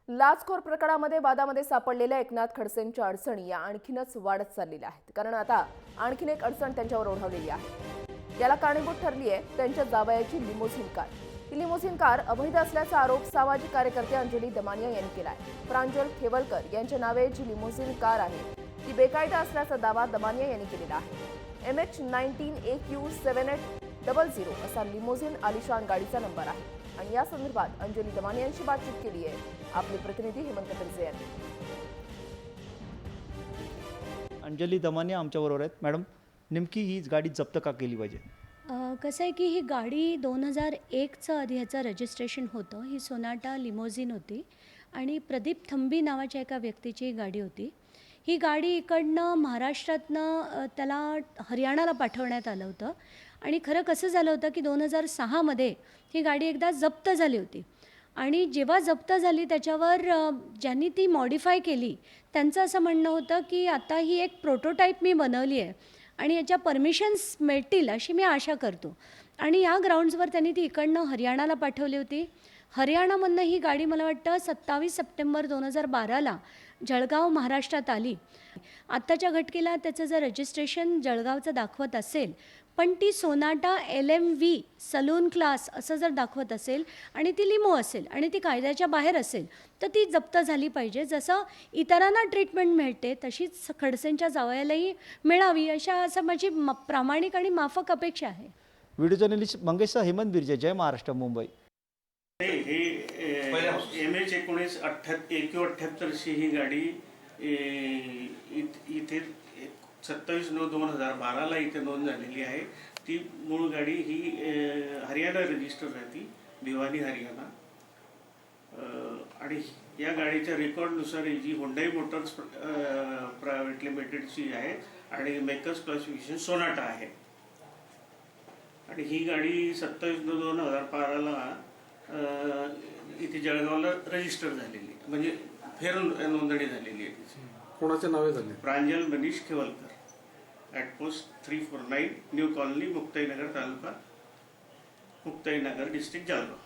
लाचखोर प्रकरणामध्ये वादामध्ये सापडलेल्या एकनाथ खडसेंच्या अडचणी या आणखीनच वाढत चाललेल्या आहेत। कारण आता आणखीन एक अडचण त्यांच्यावर ओढवलेली आहे। याला कारणीभूत ठरली आहे त्यांच्या जावयाची लिमोसिन कार। ही लिमोसिन कार अवैध असल्याचा आरोप सामाजिक कार्यकर्ते अंजली दमानिया यांनी केला आहे। प्रांजल खेवलकर यांच्या नावे जी लिमोसिन कार आहे ती बेकायदा असल्याचा दावा दमानिया यांनी केलेला आहे। MH19 AQ7800 असा लिमोसिन आलिशान गाडीचा नंबर आहे आणि या संदर्भात अंजली दमानिया यांची बातचीत केली आहे आपले प्रतिनिधी हेमंत खडसे यांनी। अंजली दमानिया आमच्याबरोबर आहेत। मॅडम, नेमकी ही गाडी जप्त का केली पाहिजे? कसं आहे की ही गाडी 2001चं आधी ह्याचं रजिस्ट्रेशन होतं। ही सोनाटा लिमोझिन होती आणि प्रदीप थंबी नावाच्या एका व्यक्तीची ही गाडी होती। ही गाडी इकडनं महाराष्ट्रातनं त्याला हरियाणाला पाठवण्यात आलं होतं आणि खरं कसं झालं होतं की 2006मध्ये ही गाडी एकदा जप्त झाली होती आणि जेव्हा जप्त झाली त्याच्यावर ज्यांनी ती मॉडिफाय केली त्यांचं असं म्हणणं होतं की आता ही एक प्रोटोटाईप मी बनवली आहे आणि याच्या परमिशन्स मिळतील अशी मी आशा करतो आणि या ग्राउंड्सवर त्यांनी ती इकडनं हरियाणाला पाठवली होती। हरियाणामधनं ही गाडी मला वाटतं 27 सप्टेंबर 2012ला जळगाव महाराष्ट्रात आली। आत्ताच्या घटकेला त्याचं जर रजिस्ट्रेशन जळगावचं दाखवत असेल पण ती सोनाटा LMV सलून क्लास असं जर दाखवत असेल आणि ती लिमो असेल आणि ती कायद्याच्या बाहेर असेल तर ती जप्त झाली पाहिजे। जसं इतरांना ट्रीटमेंट मिळते तशीच खडसेंच्या जावयालाही मिळावी अशा असं माझी प्रामाणिक आणि माफक अपेक्षा आहे। व्हिडिओ जर्नलिस्ट मंगेश हेमंत बिर्जे, जय महाराष्ट्र, मुंबई। MH19 AQ78 ही गाडी इथे 27/9/2012ला इथे नोंद झालेली आहे। ती मूळ गाडी ही हरियाणा रजिस्टर राहती, भिवानी हरियाणा। आणि या गाडीच्या रेकॉर्डनुसार जी हुंडाई मोटर्स प्रायव्हेट लिमिटेडची आहे आणि मेकर्स क्लासिफिकेशन सोनाटा आहे आणि ही गाडी 27/9/2012ला इथे जळगावला रजिस्टर झालेली म्हणजे फेर नोंदणी झालेली आहे। तिची कोणाच्या नावे झाली? Pranjal Manish Khewalkar, at post 349 new colony, Muktainagar taluka, Muktainagar district, Jalgaon.